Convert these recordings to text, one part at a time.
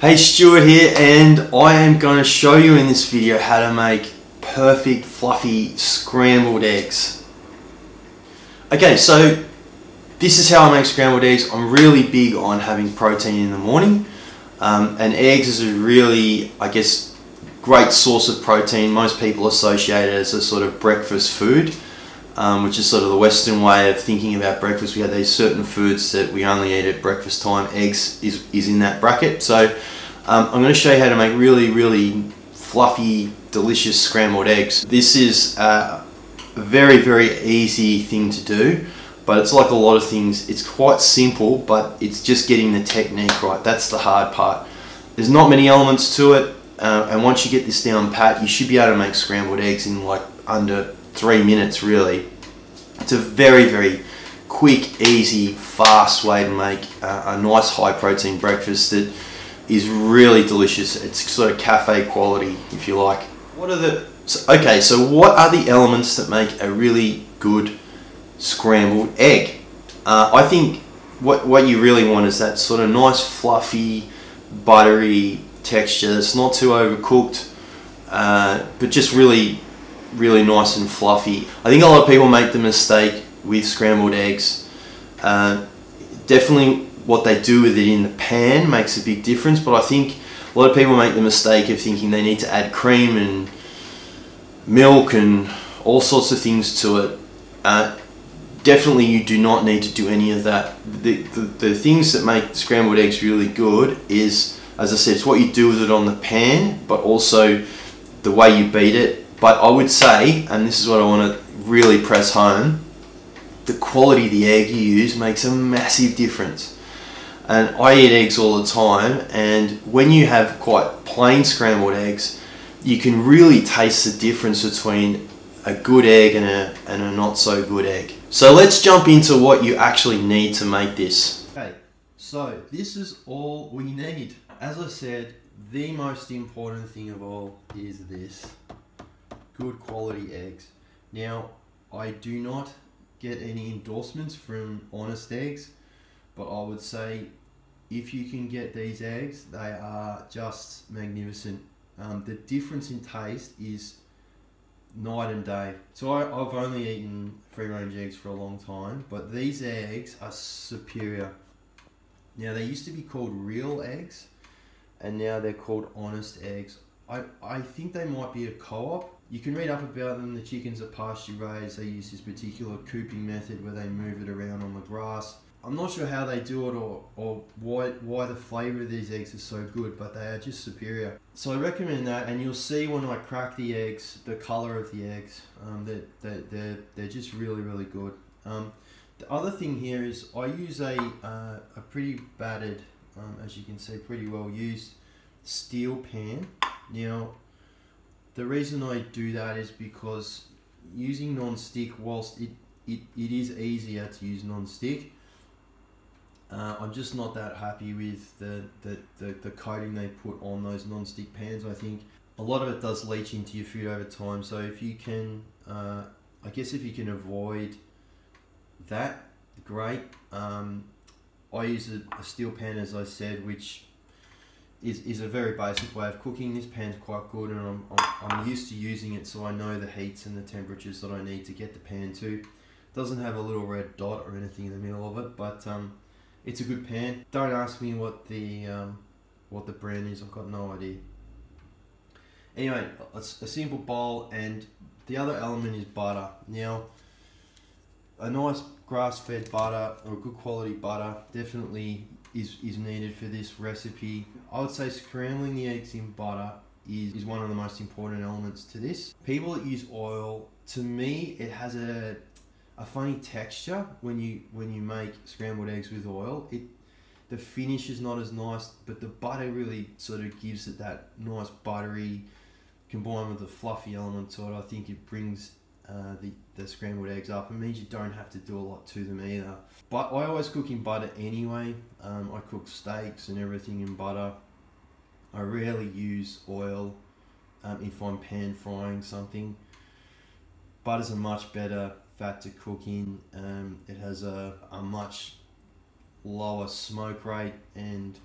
Hey, Stuart here, and I am going to show you in this video how to make perfect fluffy scrambled eggs. Okay, so this is how I make scrambled eggs. I'm really big on having protein in the morning, and eggs is a really, great source of protein. Most people associate it as a sort of breakfast food, which is sort of the Western way of thinking about breakfast. We have these certain foods that we only eat at breakfast time. Eggs is in that bracket. So I'm going to show you how to make really fluffy, delicious scrambled eggs. This is a very easy thing to do, but it's like a lot of things. It's quite simple, but it's just getting the technique right. That's the hard part. There's not many elements to it, and once you get this down pat, you should be able to make scrambled eggs in like under 3 minutes, really. It's a very quick, easy, fast way to make a nice high protein breakfast that is really delicious. It's sort of cafe quality, if you like. So what are the elements that make a really good scrambled egg? I think what you really want is that sort of nice, fluffy, buttery texture. It's not too overcooked, but just really nice and fluffy. I think a lot of people make the mistake with scrambled eggs. Definitely what they do with it in the pan makes a big difference, but I think a lot of people make the mistake of thinking they need to add cream and milk and all sorts of things to it. Definitely you do not need to do any of that. The things that make scrambled eggs really good is, as I said, it's what you do with it on the pan, but also the way you beat it. But I would say, and this is what I want to really press home, the quality of the egg you use makes a massive difference. And I eat eggs all the time, and when you have quite plain scrambled eggs, you can really taste the difference between a good egg and a not so good egg. So let's jump into what you actually need to make this. Okay, so this is all we need. As I said, the most important thing of all is this. Good quality eggs. Now, I do not get any endorsements from Honest Eggs, but I would say if you can get these eggs, they are just magnificent. The difference in taste is night and day. So I've only eaten free-range eggs for a long time, but these eggs are superior. Now, they used to be called real eggs, and now they're called Honest Eggs. I think they might be a co-op. You can read up about them. The chickens are pasture raised. They use this particular cooping method where they move it around on the grass. I'm not sure how they do it or why the flavour of these eggs is so good, but they are just superior. So I recommend that, and you'll see when I crack the eggs, the colour of the eggs, they're just really good. The other thing here is I use a pretty battered, as you can see, pretty well used steel pan. Now, the reason I do that is because using non-stick, whilst it is easier to use non-stick, I'm just not that happy with the coating they put on those non-stick pans. I think a lot of it does leach into your food over time. So if you can, if you can avoid that, great. I use a steel pan, as I said, which is a very basic way of cooking. This pan's quite good, and I'm used to using it, so I know the heats and the temperatures that I need to get the pan to. It doesn't have a little red dot or anything in the middle of it, but it's a good pan. Don't ask me what the brand is. I've got no idea. Anyway, it's a simple bowl, and the other element is butter. Now, a nice grass-fed butter or good quality butter definitely is needed for this recipe. I would say scrambling the eggs in butter is one of the most important elements to this. People that use oil, to me, it has a funny texture when you make scrambled eggs with oil. The finish is not as nice, but the butter really sort of gives it that nice buttery, combined with the fluffy element to it. I think it brings the scrambled eggs up. It means you don't have to do a lot to them either. But I always cook in butter anyway. I cook steaks and everything in butter. I rarely use oil if I'm pan frying something. Butter's a much better fat to cook in. It has a much lower smoke rate, and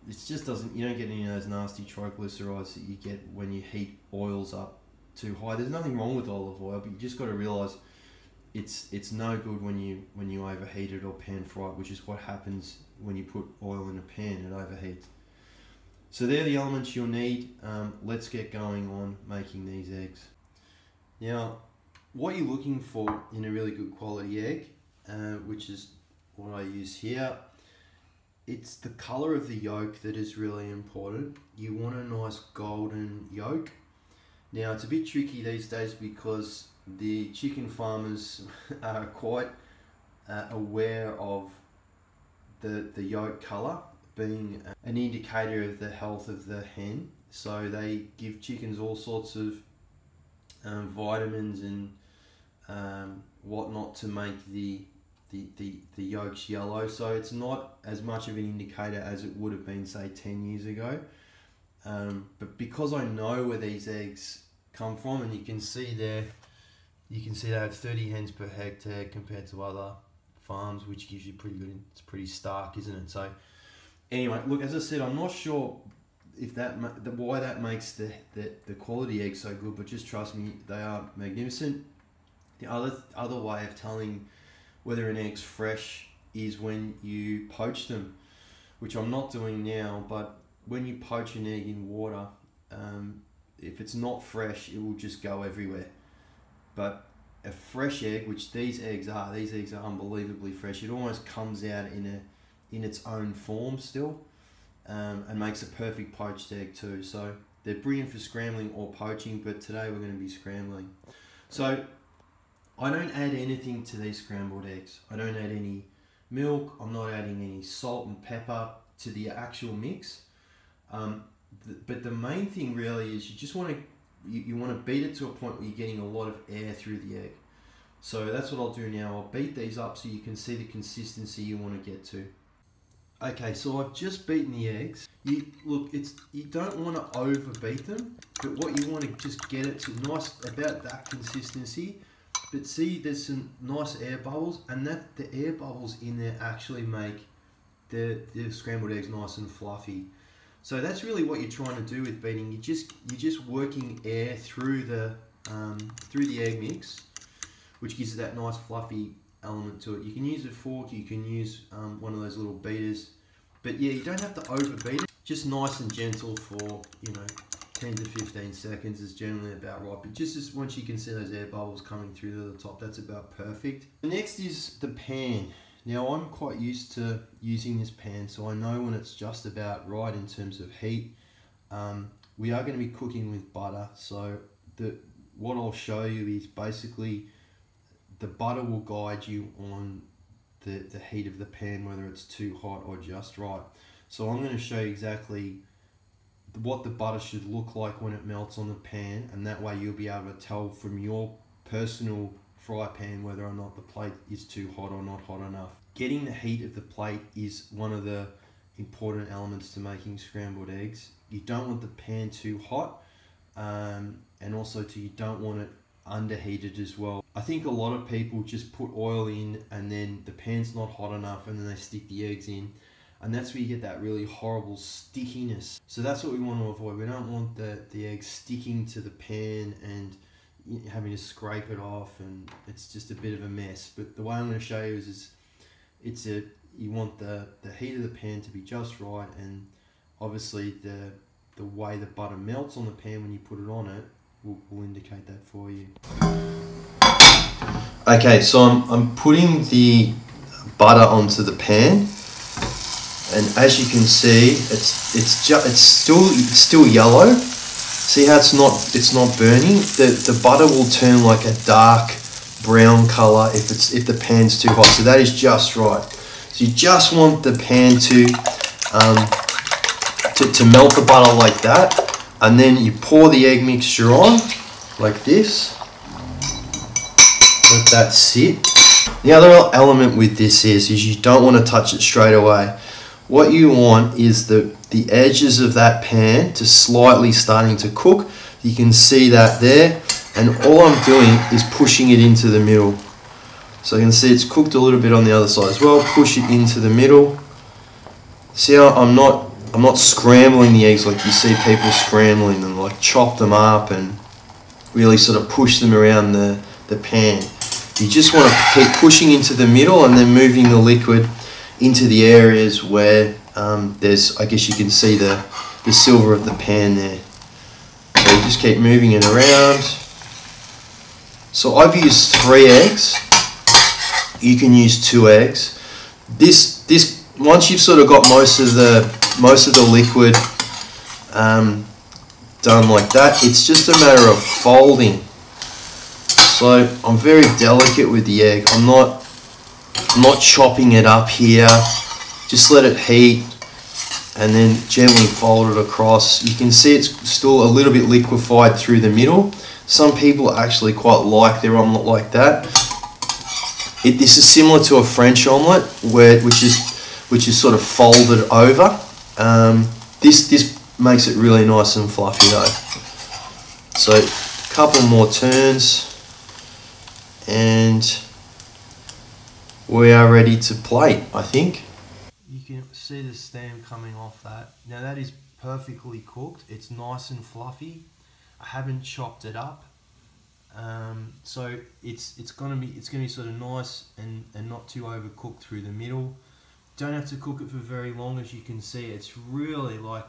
it just doesn't, you don't get any of those nasty triglycerides that you get when you heat oils up too high. There's nothing wrong with olive oil, but you just got to realize it's no good when you overheat it or pan fry it, which is what happens when you put oil in a pan. It overheats. So they're the elements you'll need. Let's get going on making these eggs. Now, what you're looking for in a really good quality egg, which is what I use here, it's the color of the yolk that is really important. You want a nice golden yolk. Now, it's a bit tricky these days because the chicken farmers are quite aware of the yolk color being an indicator of the health of the hen. So they give chickens all sorts of vitamins and whatnot to make the yolks yellow. So it's not as much of an indicator as it would have been, say, 10 years ago. But because I know where these eggs come from, and you can see there, you can see they have 30 hens per hectare compared to other farms, which gives you pretty good, it's pretty stark, isn't it? So anyway, look, as I said, I'm not sure if why that makes the quality egg so good, but just trust me, they are magnificent. The other way of telling whether an egg's fresh is when you poach them, which I'm not doing now, but when you poach an egg in water, if it's not fresh, it will just go everywhere. But a fresh egg, which these eggs are unbelievably fresh. It almost comes out in its own form still, and makes a perfect poached egg too. So they're brilliant for scrambling or poaching, but today we're going to be scrambling. So I don't add anything to these scrambled eggs. I don't add any milk. I'm not adding any salt and pepper to the actual mix. But the main thing really is you just want to you want to beat it to a point where you're getting a lot of air through the egg. So that's what I'll do now. I'll beat these up so you can see the consistency you want to get to. Okay, so I've just beaten the eggs. You don't want to overbeat them, but what you want to just get it to nice, about that consistency. But see, there's some nice air bubbles, and that the air bubbles in there actually make the scrambled eggs nice and fluffy. So that's really what you're trying to do with beating. You're just working air through the egg mix, which gives it that nice fluffy element to it. You can use a fork, you can use one of those little beaters, but yeah, you don't have to overbeat it. Just nice and gentle for 10 to 15 seconds is generally about right. But just as once you can see those air bubbles coming through to the top, that's about perfect. The next is the pan. Now I'm quite used to using this pan, so I know when it's just about right in terms of heat. We are going to be cooking with butter, so what I'll show you is basically the butter will guide you on the heat of the pan, whether it's too hot or just right. So I'm going to show you exactly what the butter should look like when it melts on the pan, and that way you'll be able to tell from your personal fry pan whether or not the plate is too hot or not hot enough. Getting the heat of the plate is one of the important elements to making scrambled eggs. You don't want the pan too hot, and also you don't want it underheated as well. I think a lot of people just put oil in and then the pan's not hot enough and then they stick the eggs in, and that's where you get that really horrible stickiness. So that's what we want to avoid. We don't want the eggs sticking to the pan and having to scrape it off, and it's just a bit of a mess. But the way I'm going to show you is you want the heat of the pan to be just right, and obviously the way the butter melts on the pan when you put it on it will indicate that for you. Okay, so I'm putting the butter onto the pan, and as you can see, it's still yellow. See how it's not burning? The butter will turn like a dark brown color if the pan's too hot. So that is just right. So you just want the pan to melt the butter like that, and then you pour the egg mixture on like this. Let that sit. The other element with this is you don't want to touch it straight away. What you want is the edges of that pan to slightly starting to cook. You can see that there, and all I'm doing is pushing it into the middle. So you can see it's cooked a little bit on the other side as well. Push it into the middle. See how I'm not I'm not scrambling the eggs like you see people scrambling them, like chop them up and really sort of push them around the pan. You just want to keep pushing into the middle and then moving the liquid into the areas where there's, I guess you can see the silver of the pan there. So you just keep moving it around. So I've used 3 eggs. You can use 2 eggs. This once you've sort of got most of the liquid done like that, it's just a matter of folding. So I'm very delicate with the egg. I'm not chopping it up here. Just let it heat and then gently fold it across. You can see it's still a little bit liquefied through the middle. Some people actually quite like their omelette like that. This is similar to a French omelette, which is sort of folded over. This makes it really nice and fluffy though. So a couple more turns and we are ready to plate, I think. You can see the steam coming off that. Now that is perfectly cooked. It's nice and fluffy. I haven't chopped it up. So it's gonna be sort of nice and not too overcooked through the middle. Don't have to cook it for very long. As you can see, it's really like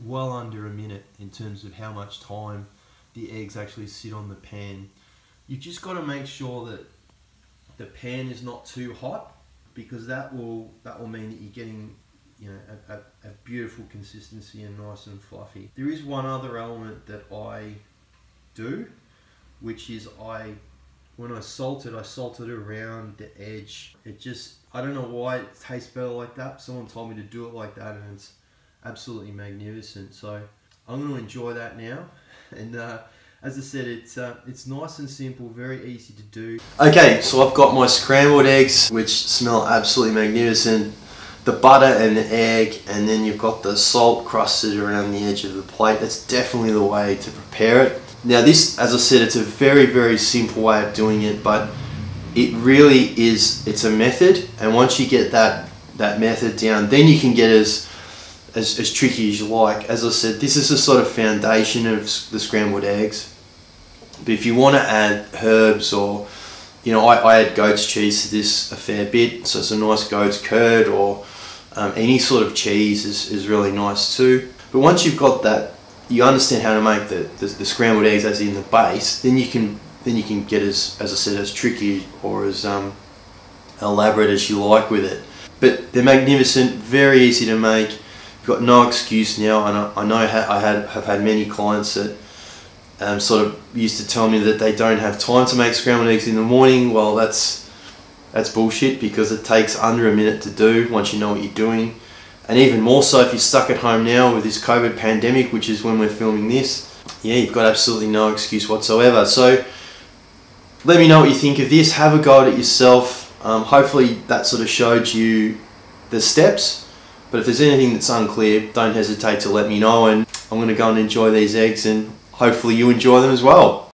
well under a minute in terms of how much time the eggs actually sit on the pan. You've just got to make sure that the pan is not too hot, because that will mean that you're getting, you know, a beautiful consistency and nice and fluffy. There is one other element that I do, which is when I salt it around the edge. I don't know why it tastes better like that. Someone told me to do it like that and it's absolutely magnificent. So I'm going to enjoy that now. And as I said, it's nice and simple, very easy to do. Okay, so I've got my scrambled eggs, which smell absolutely magnificent. The butter and the egg, and then you've got the salt crusted around the edge of the plate. That's definitely the way to prepare it. Now this, as I said, it's a very, very simple way of doing it, but it really is, it's a method, and once you get that method down, then you can get as tricky as you like. As I said, this is the sort of foundation of the scrambled eggs. But if you want to add herbs, or, you know, I add goat's cheese to this a fair bit, so it's a nice goat's curd, or any sort of cheese is really nice too. But once you've got that, you understand how to make the scrambled eggs as in the base, then you can get as I said, as tricky or as elaborate as you like with it. But they're magnificent, very easy to make. You've got no excuse now, and I know I have had many clients that sort of used to tell me that they don't have time to make scrambled eggs in the morning. Well, that's bullshit, because it takes under a minute to do once you know what you're doing. And even more so if you're stuck at home now with this COVID pandemic, which is when we're filming this. Yeah, you've got absolutely no excuse whatsoever. So let me know what you think of this. Have a go at it yourself. Hopefully that sort of showed you the steps. But if there's anything that's unclear, don't hesitate to let me know, and I'm going to go and enjoy these eggs, and hopefully you enjoy them as well.